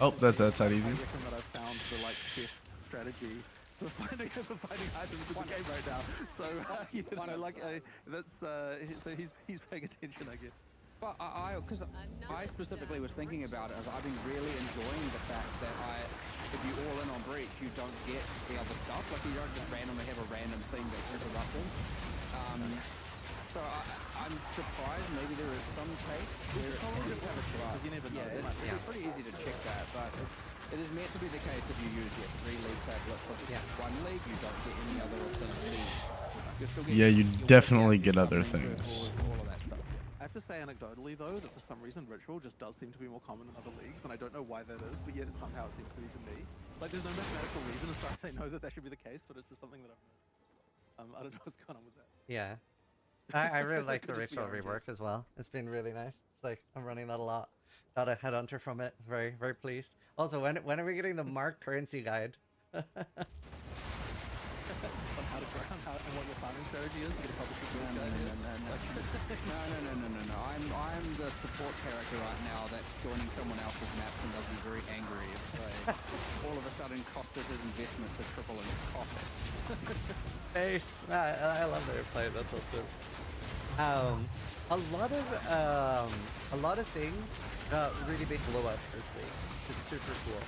Oh, that's that easy. I reckon that I've found the like best strategy for finding items in the game right now. So you know, like that's so he's paying attention, I guess. But because I specifically was thinking about it, as I've been really enjoying the fact that if you all in on breach, you don't get the other stuff. Like you don't just randomly have a random thing that's interrupting. So I'm surprised maybe there is some case where Probably just have a check because you never know. Yeah, it's pretty easy to check that, but it is meant to be the case if you use 3 league tablets of one league, you don't get any other alternatives. Yeah, you definitely get other things. All of that stuff. I have to say anecdotally though that for some reason Ritual just does seem to be more common in other leagues, and I don't know why that is, but yet somehow it seems to be to me. Like there's no mathematical reason as far as I know that should be the case, but it's just something that I've I don't know what's going on with that. Yeah. I really like the Ritual rework as well. It's been really nice. It's like I'm running that a lot. Got a headhunter from it. Very, very pleased. Also, when are we getting the Mark currency guide? On how to ground and what your farming strategy is. You're gonna publish a No. I'm the support character right now that's joining someone else's maps and they'll be very angry if all of a sudden costed his investment to triple in cost. Ace. I love that you're playing. That's awesome. A lot of things got really big blow-ups this week. It's super cool.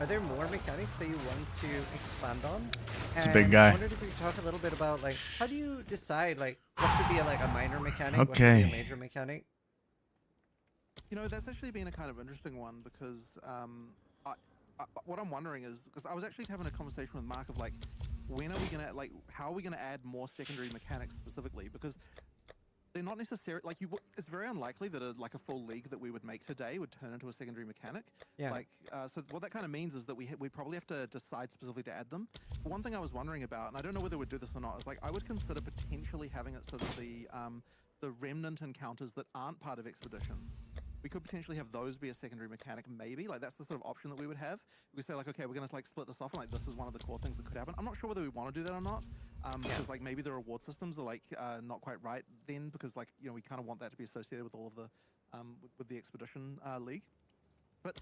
Are there more mechanics that you want to expand on? It's a big guy. I wondered if you could talk a little bit about like how do you decide like what should be a minor mechanic, what should be a major mechanic? You know, that's actually been a kind of interesting one because what I'm wondering is because I was actually having a conversation with Mark of like when are we gonna how are we gonna add more secondary mechanics specifically, because they're not necessarily like it's very unlikely that a full league that we would make today would turn into a secondary mechanic. Yeah. So what that kind of means is that we probably have to decide specifically to add them. But one thing I was wondering about, and I don't know whether we'd do this or not, is like I would consider potentially having it so that the remnant encounters that aren't part of expeditions, we could potentially have those be a secondary mechanic, maybe. Like that's the sort of option that we would have. We say like, okay, we're gonna split this off, and like this is one of the core things that could happen. I'm not sure whether we want to do that or not, because like maybe the reward systems are not quite right then, because like we kind of want that to be associated with all of the with the expedition league. But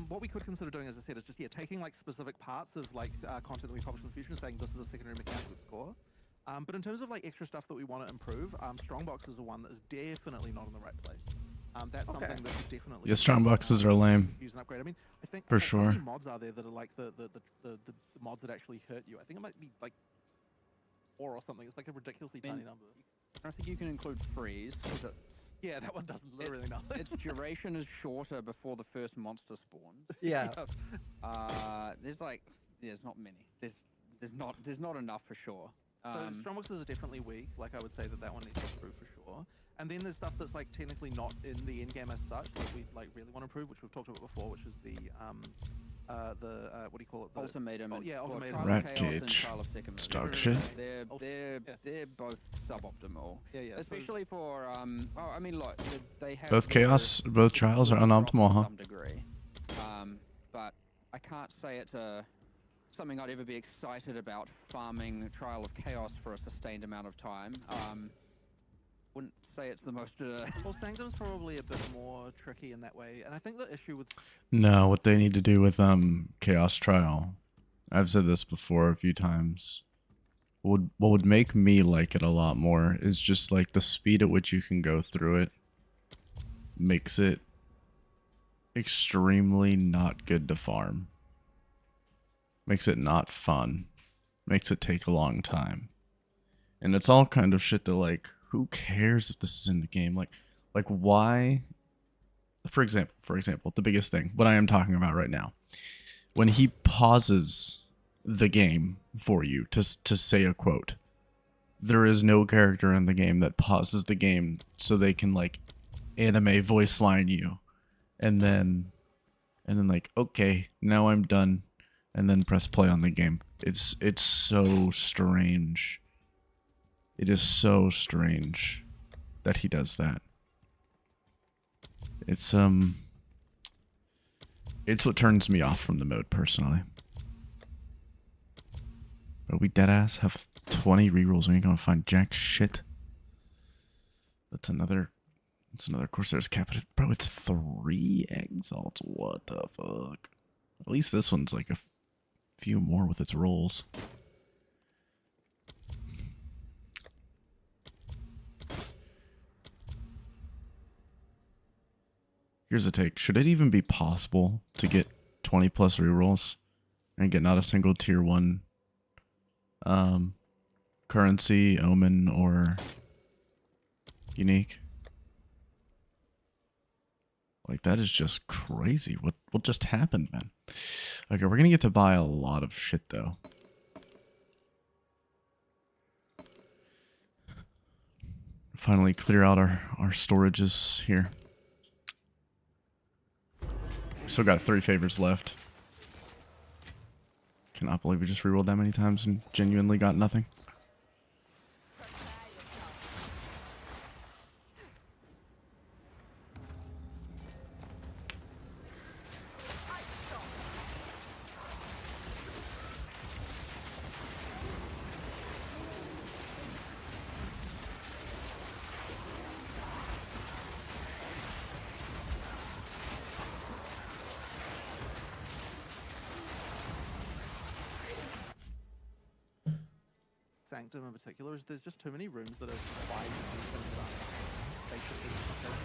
what we could consider doing, as I said, is just taking like specific parts of content that we publish in the future and saying this is a secondary mechanic with score. But in terms of like extra stuff that we want to improve, Strongbox is the one that is definitely not in the right place. That's something that is definitely. Yeah, strong boxes are lame. Use an upgrade. I mean, I think for sure. How sure. many mods are there that are like the mods that actually hurt you? I think it might be like 4 or something. It's like a ridiculously tiny number. I think you can include freeze. Yeah, that one does literally nothing. Its duration is shorter before the first monster spawns. Yeah. There's not many. There's not enough for sure. So strongboxes are definitely weak. Like I would say that one needs to improve for sure. And then there's stuff that's like technically not in the end game as such that we really want to improve, which we've talked about before, which is the what do you call it? Ultimatum. Ultimatum. Rat cage. It's dog shit. They're both suboptimal. Yeah. Especially for I mean, look, they have both trials are unoptimal, to huh? some degree. But I can't say it's something I'd ever be excited about farming Trial of Chaos for a sustained amount of time. Wouldn't say it's the most. Well, Sanctum's probably a bit more tricky in that way, and I think the issue with no, what they need to do with Chaos Trial, I've said this before a few times. What would make me like it a lot more is just like the speed at which you can go through it makes it extremely not good to farm. Makes it not fun. Makes it take a long time. And it's all kind of shit that like, who cares if this is in the game? Like why? For example, the biggest thing, what I am talking about right now, when he pauses the game for you to say a quote, there is no character in the game that pauses the game so they can like anime voice line you, and then like, okay, now I'm done, and then press play on the game. It's so strange. It is so strange that he does that. It's what turns me off from the mode personally. But we deadass have 20 rerolls. We ain't gonna find jack shit. That's another It's another Corsair's Capita. Bro, it's 3 exalts. What the fuck? At least this one's like a few more with its rolls. Here's a take. Should it even be possible to get 20 plus rerolls and get not a single tier 1 currency, omen, or unique? Like, that is just crazy. What just happened, man? Okay, we're gonna get to buy a lot of shit, though. Finally clear out our storages here. We still got 3 favors left. Cannot believe we just rerolled that many times and genuinely got nothing. Sanctum in particular is there's just too many rooms that are wide basically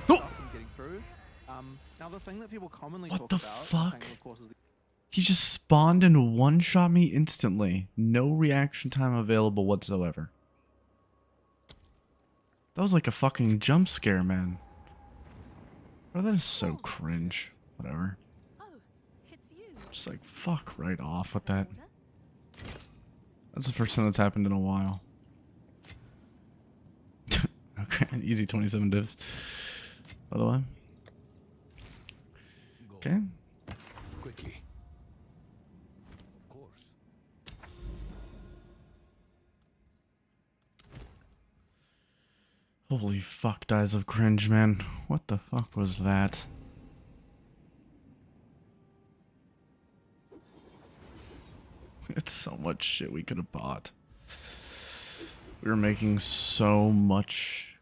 Oh! stuff and getting through. Now the thing that people commonly What talk the about, fuck? Tangle, of course, is He just spawned and one-shot me instantly. No reaction time available whatsoever. That was like a fucking jump scare, man. Bro, that is so cringe. Whatever. Oh, it's you. Just like, fuck right off with that. That's the first time that's happened in a while. Okay, easy 27 divs. By the way. Okay. Quickly. Of course. Holy fuck, dies of cringe, man. What the fuck was that? It's so much shit we could have bought. We were making so much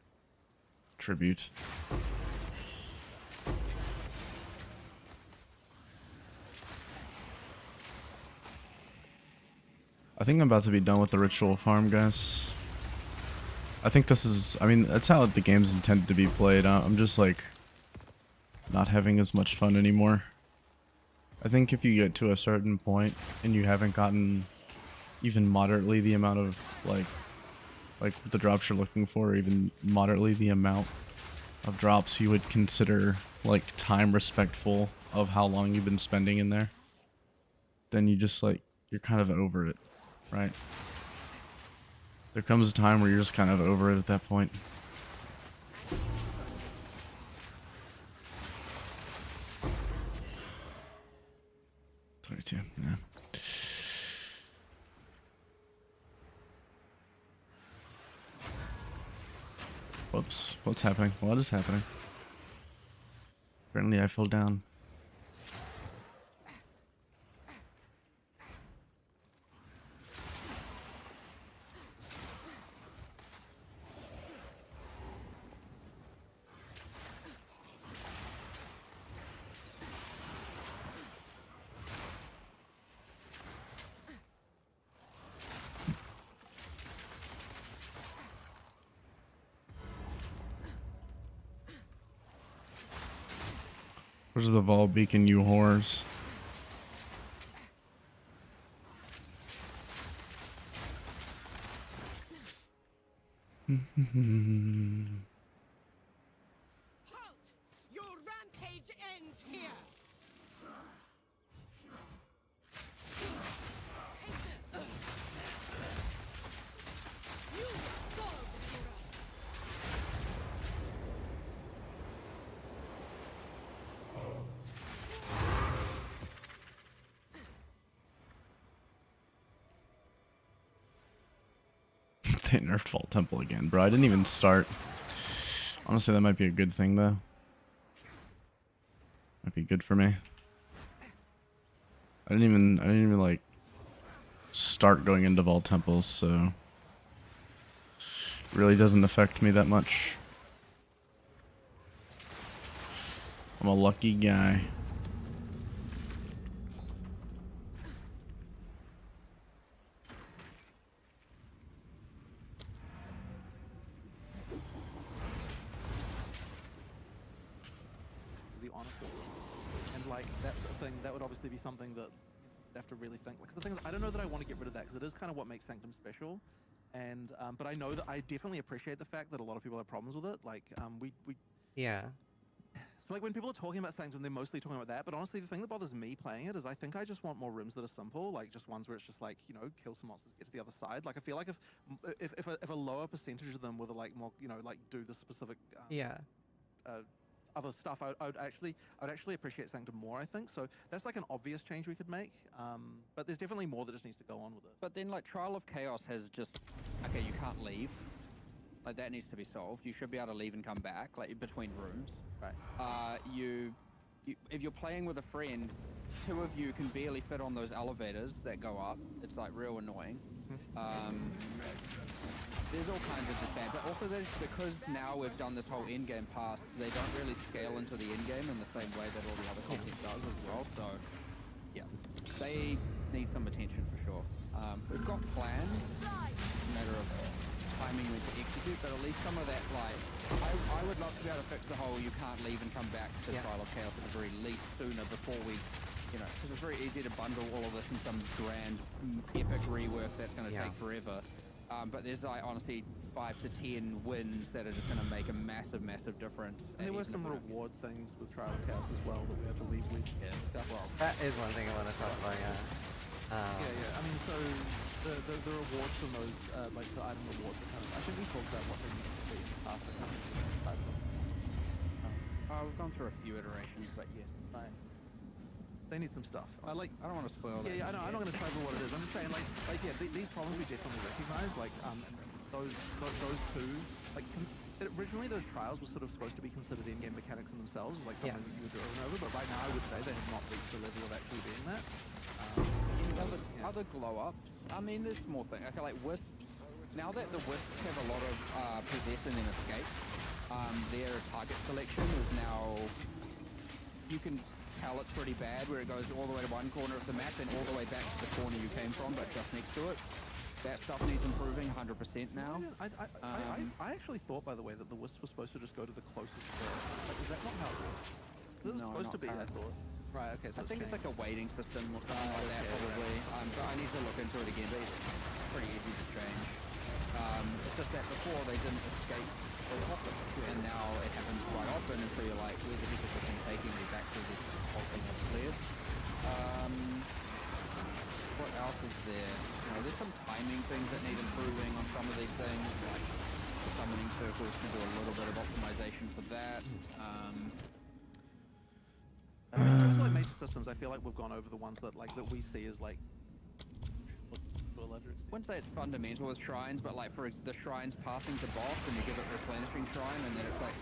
tribute. I think I'm about to be done with the ritual farm, guys. I think this is, I mean, that's how the game's intended to be played. I'm just like not having as much fun anymore. I think if you get to a certain point and you haven't gotten even moderately the amount of like the drops you're looking for, or even moderately the amount of drops you would consider like time respectful of how long you've been spending in there, then you just like, you're kind of over it, right? There comes a time where you're just kind of over it at that point. Yeah. Whoops. What's happening? What is happening? Apparently I fell down. Where's the Vol Beacon, you whores? Halt! Your rampage ends here. You fall before us. They nerfed Vault Temple again, bro. I didn't even start. Honestly, that might be a good thing, though. Might be good for me. I didn't even like start going into Vault Temples, so it really doesn't affect me that much. I'm a lucky guy. The honest system. And like that sort of thing, that would obviously be something that you'd have to really think. Like, 'cause the thing is, I don't know that I want to get rid of that because it is kind of what makes Sanctum special. And but I know that I definitely appreciate the fact that a lot of people have problems with it. Like we Yeah. so like when people are talking about Sanctum, they're mostly talking about that. But honestly, the thing that bothers me playing it is I think I just want more rooms that are simple, like just ones where it's just like, you know, kill some monsters, get to the other side. Like I feel like if a lower percentage of them were like more, you know, like do the specific Yeah. other stuff, I'd actually appreciate Sanctum more, I think. So that's like an obvious change we could make. But there's definitely more that just needs to go on with it. But then, like, Trial of Chaos has just, okay, you can't leave. Like, that needs to be solved. You should be able to leave and come back, like, between rooms. Right. If you're playing with a friend, two of you can barely fit on those elevators that go up. It's, like, real annoying. There's all kinds of just bad, but also because now we've done this whole in-game pass, they don't really scale into the in-game in the same way that all the other content does as well. So, yeah, they need some attention for sure. We've got plans. It's a matter of timing when to execute, but at least some of that, like, I would love to be able to fix the whole you can't leave and come back to Trial of Chaos at the very least sooner before we, you know, because it's very easy to bundle all of this in some grand epic rework that's going to take forever. But there's like honestly 5 to 10 wins that are just going to make a massive difference. And there were some reward things with Trial of Chaos as well that we have to leave with. Well, That is one thing I want to talk about. Yeah. I mean, so the rewards from those, like the item rewards, are kind of, I think we talked about what they need to be in the past. I can't remember the title. We've gone through a few iterations, but yes. Right. They need some stuff. I don't want to spoil that. Yeah, I know. I'm not going to say what it is. I'm just saying, like these problems we definitely recognize. Like, those two, like, originally those trials were sort of supposed to be considered in-game mechanics in themselves, like something that you would do over and over. But right now, I would say they have not reached the level of actually being that. Other glow-ups. I mean, there's small things. Okay, like wisps. Now that the wisps have a lot of possess and then escape, their target selection is now. You can tell it's pretty bad where it goes all the way to one corner of the map and all the way back to the corner you came from, but just next to it. That stuff needs improving 100% now. I actually thought, by the way, that the wisp was supposed to just go to the closest square. Like, is that not how it works? It was supposed to be, I thought. Right, okay, so I think it's like a weighting system or something like that, probably. But I need to look into it again, but it's pretty easy to change. It's just that before they didn't escape as often, and now it happens quite often, and so you're like, where's the heck is this thing taking me back to this whole thing I've cleared? What else is there? You know, there's some timing things that need improving on some of these things, like the summoning circles can do a little bit of optimization for that. I mean, in terms of like major systems, I feel like we've gone over the ones that that we see as like. I wouldn't say it's fundamental with shrines, but like for the shrines passing to boss and you give it replenishing shrine and then it's like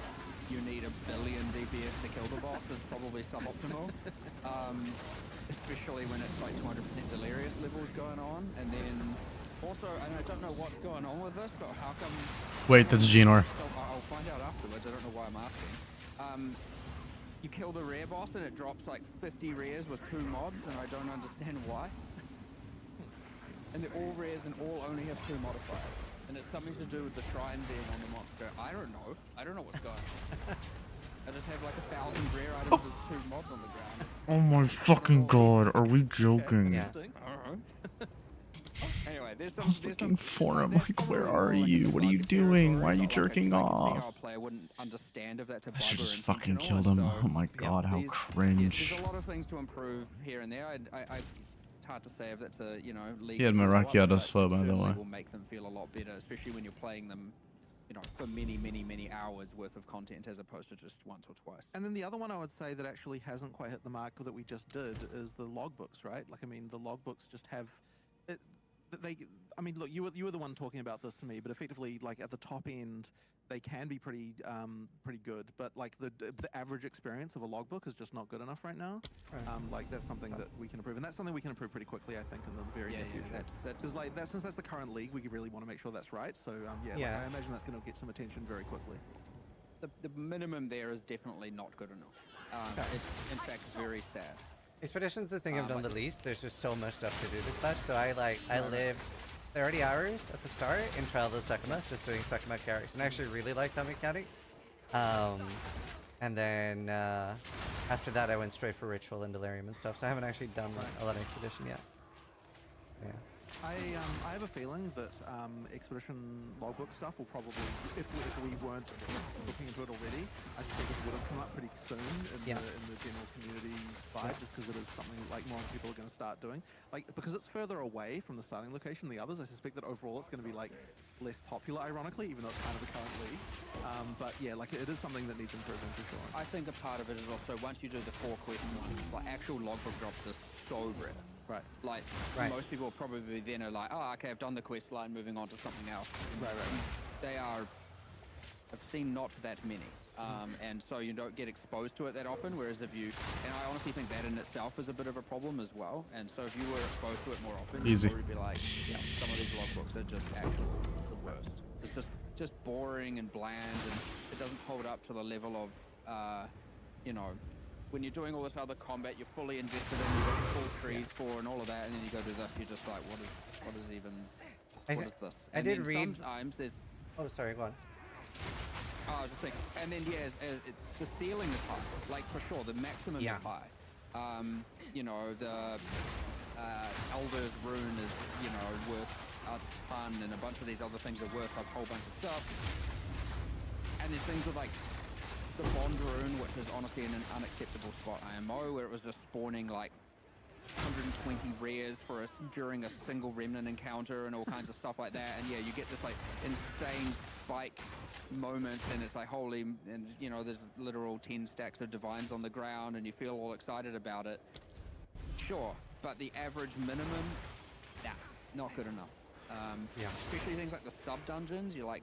you need 1 billion DPS to kill the boss is probably suboptimal. Especially when it's like 200% delirious levels going on, and then also, and I don't know what's going on with this, but how come... Wait, that's Genor. So I'll find out afterwards, I don't know why I'm asking. You kill the rare boss and it drops like 50 rares with 2 mods, and I don't understand why. And they're all rares and all only have 2 modifiers. And it's something to do with the shrine being on the monster. I don't know. I don't know what's going on. I just have like 1,000 rare items with 2 mods on the ground. Oh my fucking god, are we joking? Yeah. I don't know. Anyway, there's some... I was looking for him, like, where are you? What are you doing? Why are you jerking I can see off? how a player wouldn't understand if that's a I should bug or just fucking intentional, killed him. and so, Oh my god, how these- cringe. There's a lot of things to improve here and there. It's hard to say if that's a, you know, league. He had Marakiata's flow, by the certainly way. will make them feel a lot better, especially when you're playing them, you know, for many hours worth of content as opposed to just once or twice. And then the other one I would say that actually hasn't quite hit the mark that we just did is the logbooks, right? Like, I mean, the logbooks just have... I mean, look, you were the one talking about this to me, but effectively, like, at the top end, they can be pretty good, but like the average experience of a logbook is just not good enough right now. Like, that's something that we can improve, and that's something we can improve pretty quickly, I think, in the very near future. Because like since that's the current league, we really want to make sure that's right. So like, I imagine that's going to get some attention very quickly. the minimum there is definitely not good enough. It's in fact very sad. Expedition's the thing I've done like the this- least. There's just so much stuff to do this patch. So I lived 30 hours at the start in Trial of the Sakuma, just doing Sakuma characters, and I actually really like that mechanic. And then after that, I went straight for Ritual and Delirium and stuff. So I haven't actually done a lot of Expedition yet. Yeah. I have a feeling that expedition logbook stuff will probably, if we weren't looking into it already, I suspect it would have come up pretty soon in the general community vibe, just because it is something like more people are going to start doing. Like, because it's further away from the starting location than the others, I suspect that overall it's going to be like less popular, ironically, even though it's kind of the current league. But yeah, like it is something that needs improvement for sure. I think a part of it is also once you do the 4 quest ones, like actual logbook drops are so rare. Right. Like most people probably then are like, oh, okay, I've done the quest line, moving on to something else. Right. They are, I've seen not that many. And so you don't get exposed to it that often, whereas if you, and I honestly think that in itself is a bit of a problem as well. And so if you were exposed to it more often, Easy. you'd probably be like, yeah, some of these logbooks are just actually the worst. It's just boring and bland, and it doesn't hold up to the level of, you know, when you're doing all this other combat, you're fully invested in, you've got your full trees for and all of that, and then you go to this, you're just like, what is this? I And did then read- sometimes there's, Oh, sorry, go on. I was just saying, and then the ceiling is high, like for sure, the maximum is high. You know, the Elder's Rune is, you know, worth a ton, and a bunch of these other things are worth a whole bunch of stuff. And there's things with like the Bond Rune, which is honestly in an unacceptable spot IMO, where it was just spawning like 120 rares during a single remnant encounter and all kinds of stuff like that. And yeah, you get this like insane spike moment, and it's like holy, and you know there's literal 10 stacks of divines on the ground, and you feel all excited about it. Sure, but the average minimum, nah, not good enough. Especially things like the sub dungeons. You like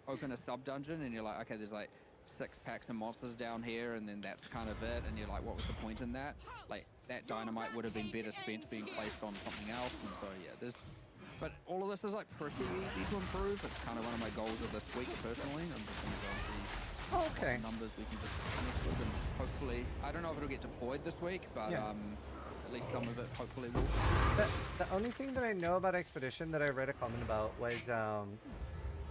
open a sub dungeon and you're like, okay, there's like 6 packs of monsters down here, and then that's kind of it, and you're like, what was the point in that? Like, that dynamite would have been better spent being placed on something else. And so yeah, but all of this is like pretty easy to improve. It's kind of one of my goals of this week personally. I'm just gonna go and see what numbers we can just finish with, and hopefully, I don't know if it'll get deployed this week, but at least some of it hopefully will. The only thing that I know about Expedition that I read a comment about was,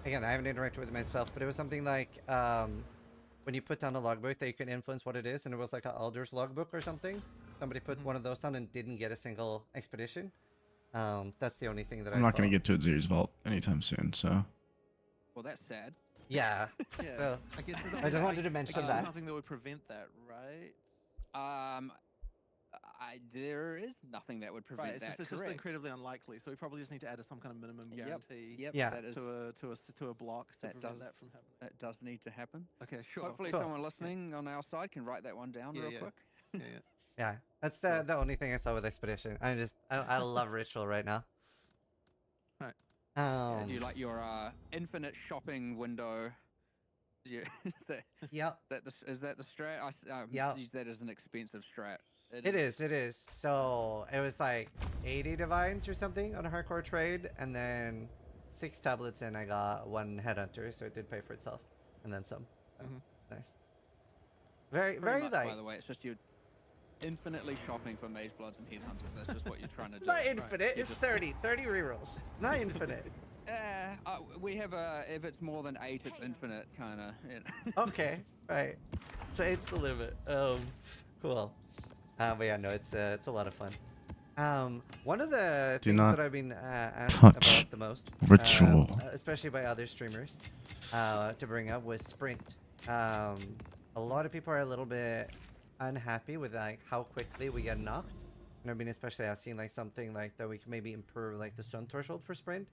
again, I haven't interacted with it myself, but it was something like, when you put down a logbook that you can influence what it is, and it was like an Elder's logbook or something. Somebody put one of those down and didn't get a single expedition. That's the only thing that I'm not going to get to Azir's Vault anytime soon, so. Well, that's sad. Yeah. Yeah. So, I guess I just wanted to mention there's that. nothing that would prevent that, right? There is nothing that would prevent Right, that. it's just correct. incredibly unlikely. So we probably just need to add some kind of minimum guarantee Yep. Yeah. That is. to a block to That prevent does- that from happening. That does need to happen. Okay, sure. Hopefully, Cool. someone listening on our side can write that one down real quick. Yeah. Yeah, that's the only thing I saw with Expedition. I love Ritual right now. Right. And you like your infinite shopping window. Is that the strat? I use that as an expensive strat. It is. So it was like 80 divines or something on a hardcore trade, and then 6 tablets in, I got 1 headhunter, so it did pay for itself, and then some. So, nice. Very, Pretty very much, like. by the way, it's just you infinitely shopping for mage bloods and headhunters. That's just what you're trying to do. Not infinite. You It's just- 30 rerolls. Not infinite. We have if it's more than 8, it's infinite, kind of. Okay, right. So it's the limit. Cool. But yeah, no, it's a lot of fun. One of the Do things not that I've been asked touch about the most, Ritual. especially by other streamers, to bring up was sprint. A lot of people are a little bit unhappy with like how quickly we get knocked, and I've been especially asking like something like that we can maybe improve like the stun threshold for sprint,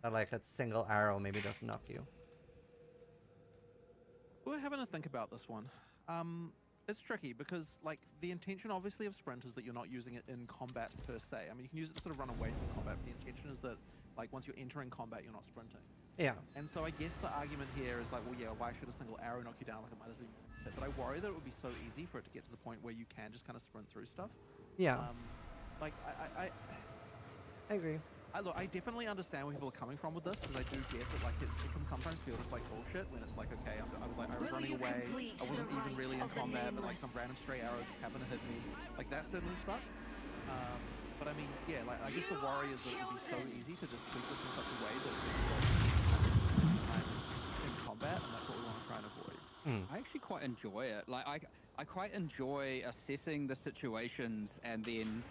that like a single arrow maybe doesn't knock you. We're having to think about this one. It's tricky because, like, the intention obviously of sprint is that you're not using it in combat per se. I mean, you can use it to sort of run away from combat, but the intention is that, like, once you're entering combat, you're not sprinting. Yeah. And so I guess the argument here is like, well, yeah, why should a single arrow knock you down? Like, it might as well be. But I worry that it would be so easy for it to get to the point where you can just kind of sprint through stuff. Yeah. Like, I agree. Look, I definitely understand where people are coming from with this, because I do get that, like, it can sometimes feel just like bullshit when it's like, okay, I was running away, I wasn't even really in combat, but like some random stray arrow just happened to hit me. Like, that certainly sucks. But I mean, yeah, like, I guess the worry is that it would be so easy to just tweak this in such a way that I'm in combat, and that's what we want to try and avoid. I actually quite enjoy it. Like I quite enjoy assessing the situations, and then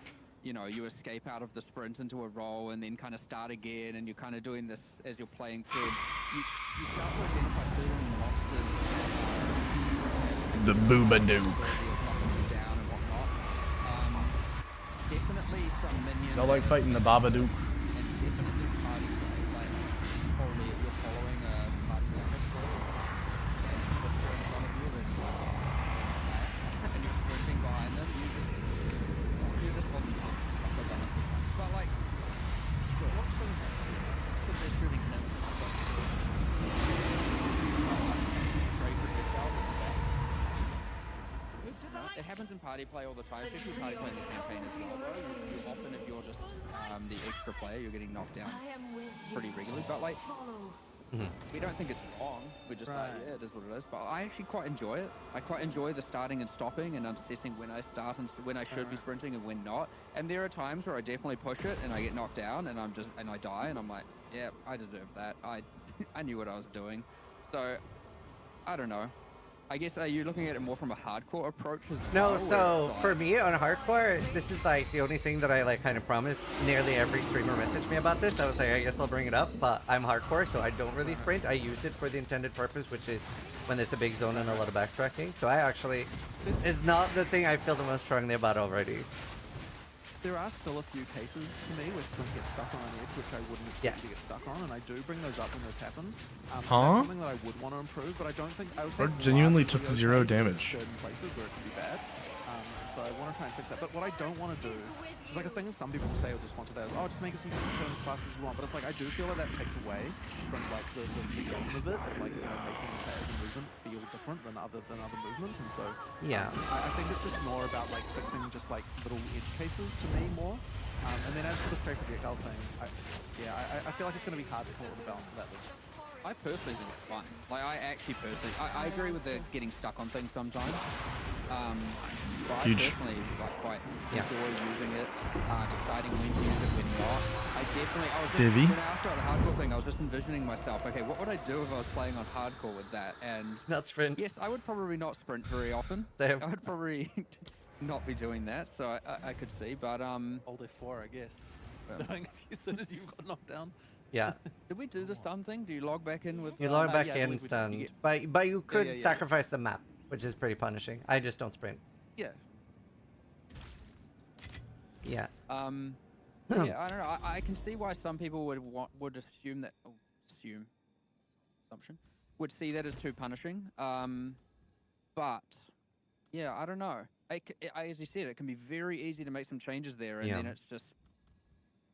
you know, you escape out of the sprint into a roll and then kind of start again, and you're kind of doing this as you're playing through. You start to identify certain monsters. The Boobadook. Down and whatnot. Definitely some minions. I like fighting the Babadook. And definitely party play. Like, probably if you're following a party method, in front of you and you're sprinting behind them, you're just on the top. But like, what's the shooting him? It happens in party play all the time, especially party play in the campaign as well. You often, if you're just the extra player, you're getting knocked down pretty regularly. But like, we don't think it's wrong. We're just like, yeah, it is what it is. But I actually quite enjoy it. I quite enjoy the starting and stopping and assessing when I start and when I should be sprinting and when not. And there are times where I definitely push it and I get knocked down and I die and I'm like, yeah, I deserve that. I knew what I was doing. So I don't know. I guess, are you looking at it more from a hardcore approach as well? No, so for me on hardcore, this is like the only thing that I like kind of promised. Nearly every streamer messaged me about this. I was like, I guess I'll bring it up, but I'm hardcore, so I don't really sprint. I use it for the intended purpose, which is when there's a big zone and a lot of backtracking. So I actually, it's not the thing I feel the most strongly about already. There are still a few cases for me where sprint gets stuck on an edge, which I wouldn't expect to get stuck on, and I do bring those up when those happen. That's something that I would want to improve, but I don't think I would say Or genuinely took okay 0 in damage. certain places where it can be bad. So I want to try and fix that. But what I don't want to do is like a thing some people say or just want to do, oh, just make us turn as fast as you want. But it's like I do feel like that takes away from like the game of it, of like, you know, making players and movement feel different than other movement. And so Yeah, I think it's just more about like fixing just like little edge cases to me more. And then as for the straight projectile thing, I feel like it's going to be hard to pull the balance of that. I personally think it's fun. Like, I actually personally, I agree with the getting stuck on things sometimes. But Huge. I personally like quite enjoy using it, deciding when to use it, when not. I was just, Divvy? when I asked about the hardcore thing, I was just envisioning myself, okay, what would I do if I was playing on hardcore with that? And not sprint. yes, I would probably not sprint very often. Same. I would probably not be doing that, so I could see, but Hold F4, I guess. Knowing as soon as you've got knocked down. Yeah, did we do the stun thing? Do you log back in with you log back yeah, in we stunned, get- but you could yeah. sacrifice the map, which is pretty punishing. I just don't sprint. Yeah. Yeah. Yeah, I don't know. I can see why some people would assume that assumption would see that as too punishing. But yeah, I don't know. As you said, it can be very easy to make some changes there, and then it's just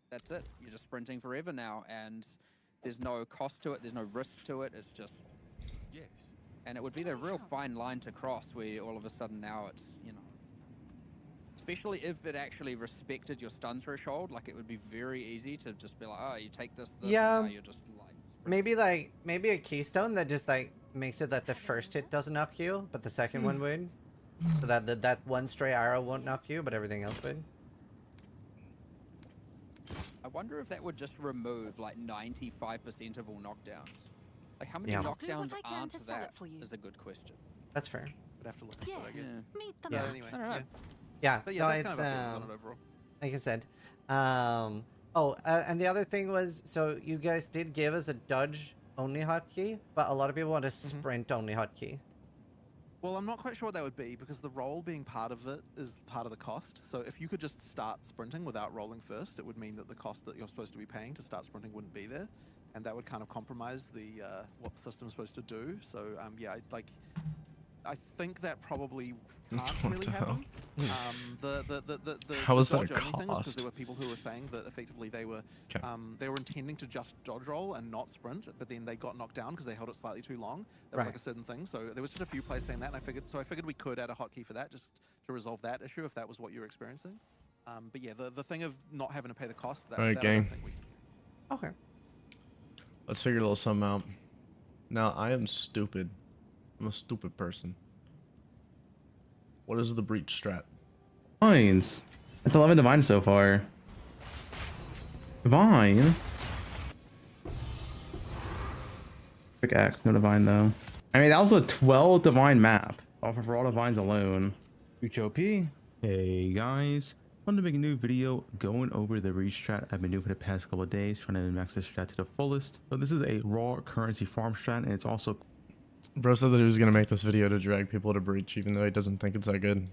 that's it. You're just sprinting forever now, and there's no cost to it. There's no risk to it. It's just Yes. and it would be the real fine line to cross, where all of a sudden now it's, you know. Especially if it actually respected your stun threshold, like it would be very easy to just be like, oh, you take this, Yeah. and now you're just like... Maybe a keystone that just like makes it that the first hit doesn't knock you, but the second one would. So that that one stray arrow won't knock you, but everything else would. I wonder if that would just remove like 95% of all knockdowns. Like how many Yeah. Do knockdowns what I can aren't to sell it that for you. is a good question. That's fair. Would have to look into Yeah. it, I guess. Meet them. But Yeah. anyway, I don't know. Yeah. But yeah, no, that's it's kind of my feelings on it overall. like I said. And the other thing was, so you guys did give us a dodge only hotkey, but a lot of people want a sprint only hotkey. Well, I'm not quite sure what that would be, because the roll being part of it is part of the cost. So if you could just start sprinting without rolling first, it would mean that the cost that you're supposed to be paying to start sprinting wouldn't be there, and that would kind of compromise the what the system's supposed to do. So yeah, I think that probably can't What really the hell? happen. How is that a dodge only thing was because cost? there were people who were saying that effectively they were Okay. intending to just dodge roll and not sprint, but then they got knocked down because they held it slightly too long. That was like a certain thing. So there was just a few players saying that, and I figured we could add a hotkey for that, just to resolve that issue if that was what you were experiencing. But yeah, the thing of not having to pay the cost, that, Alright, that I don't gang. think we Okay. Let's figure a little something out. Now, I am stupid. I'm a stupid person. What is the breach strat? Divines. It's 11 divine so far. Divine. Pickaxe, no divine though. I mean, that was a 12 divine map off of raw divines alone. OP. Hey guys, wanted to make a new video going over the breach strat I've been doing for the past couple of days, trying to max this strat to the fullest. So this is a raw currency farm strat, and it's also Bro said that he was gonna make this video to drag people to breach, even though he doesn't think it's that good.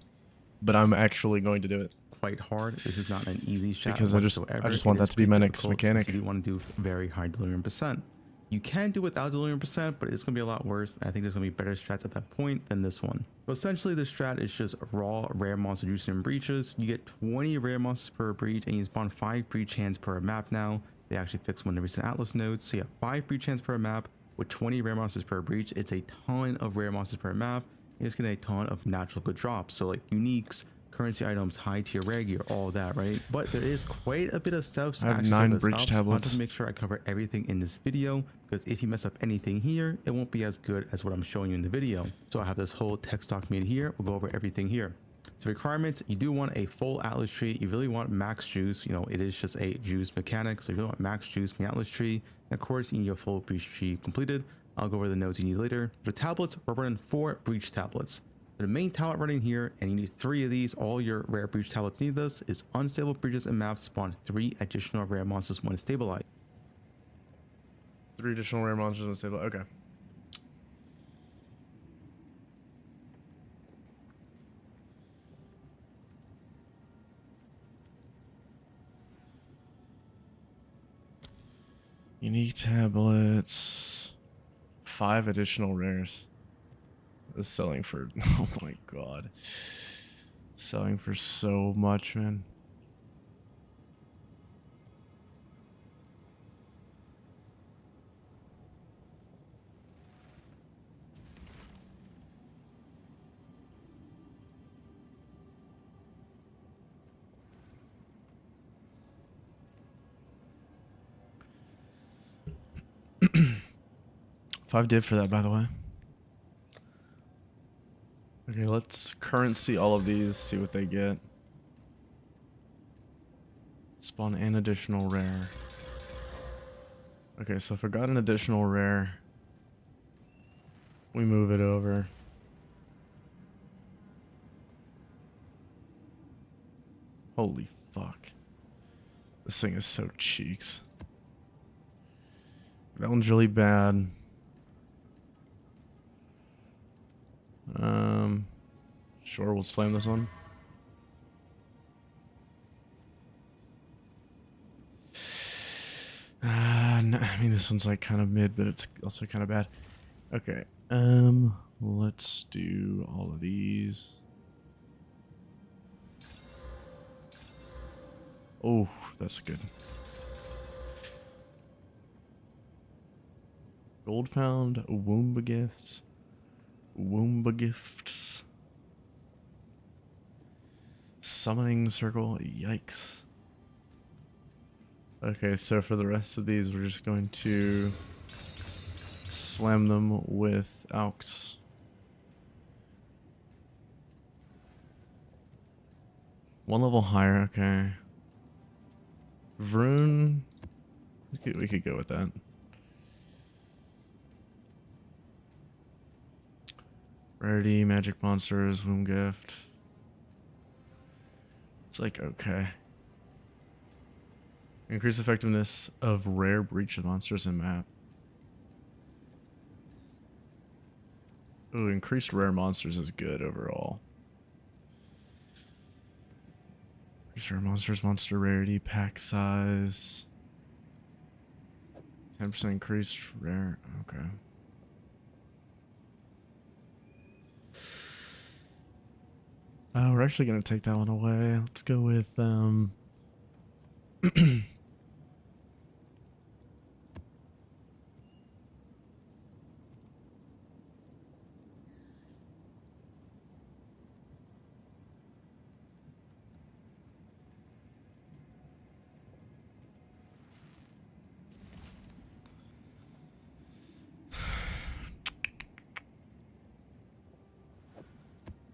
But I'm actually going to do it. quite hard. This is not an easy strat Because I just whatsoever. want It that is to be pretty my next difficult mechanic. since you do want to do very high delirium percent. You can do without delirium percent, but it's going to be a lot worse. I think there's going to be better strats at that point than this one. So essentially, this strat is just raw rare monster juicing and breaches. You get 20 rare monsters per breach, and you spawn 5 breach hands per map now. They actually fixed one of the recent Atlas nodes. So you have 5 breach hands per map with 20 rare monsters per breach. It's a ton of rare monsters per map. You're just getting a ton of natural good drops. So like uniques, currency items, high tier rare gear, all that, right? But there is quite a bit of steps I have actually 9 set this breach up, so I want tablets. to make sure I cover everything in this video, because if you mess up anything here, it won't be as good as what I'm showing you in the video. So I have this whole text doc made here. We'll go over everything here. So requirements, you do want a full Atlas tree. You really want max juice. You know, it is just a juice mechanic. So you really want max juice from the Atlas tree. And of course, you need your full breach tree completed. I'll go over the nodes you need later. For tablets, we're running 4 breach tablets. The main tablet running here, and you need 3 of these. All your rare breach tablets need this. Is unstable breaches and maps spawn 3 additional rare monsters when stabilized. 3 additional rare monsters in the stable. Okay. Unique tablets. 5 additional rares. Is selling for oh my god. Selling for so much, man. Five div for that, by the way. Okay, let's currency all of these, see what they get. Spawn an additional rare. Okay, so if I got an additional rare, we move it over. Holy fuck. This thing is so cheeks. That one's really bad. Sure, we'll slam this one. No, I mean, this one's like kind of mid, but it's also kind of bad. Okay, let's do all of these. Oh, that's good. Gold found, Woomba gifts. Woomba gifts. Summoning circle, yikes. Okay, so for the rest of these, we're just going to slam them with Alks. One level higher, okay. Vroon, we could go with that. Rarity, magic monsters, womb gift. It's like, okay. Increase effectiveness of rare breach monsters in map. Ooh, increased rare monsters is good overall. Increased rare monsters, monster rarity, pack size. 10% increased rare, okay. Oh, we're actually gonna take that one away. Let's go with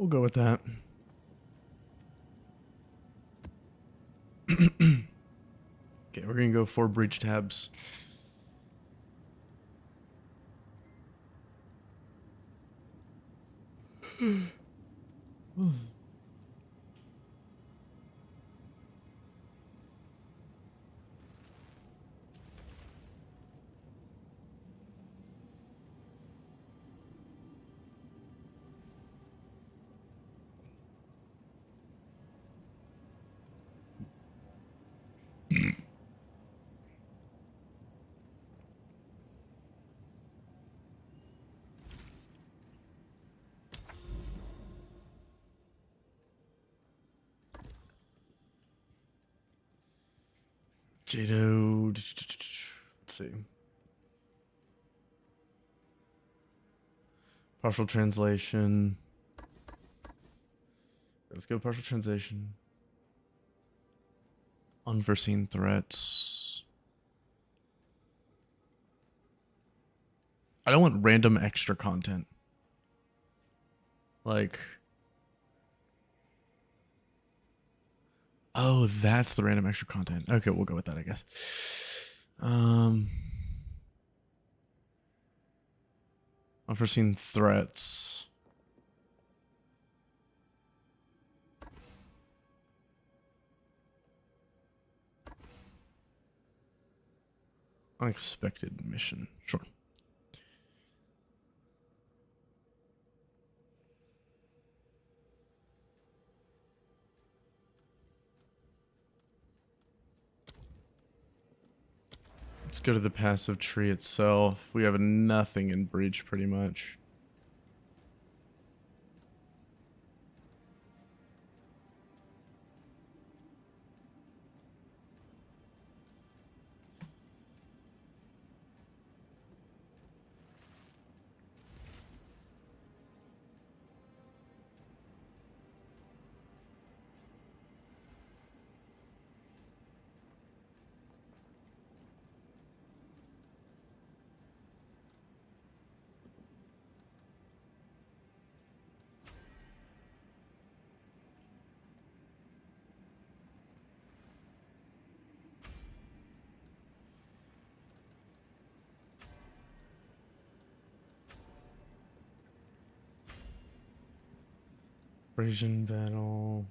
We'll go with that. Okay, we're gonna go 4 breach tabs. Jado. Let's see. Partial translation. Let's go partial translation. Unforeseen threats. I don't want random extra content. Like, oh, that's the random extra content. Okay, we'll go with that, I guess. Unforeseen threats. Unexpected mission. Sure. Let's go to the passive tree itself. We have nothing in breach pretty much. Abrasion battle.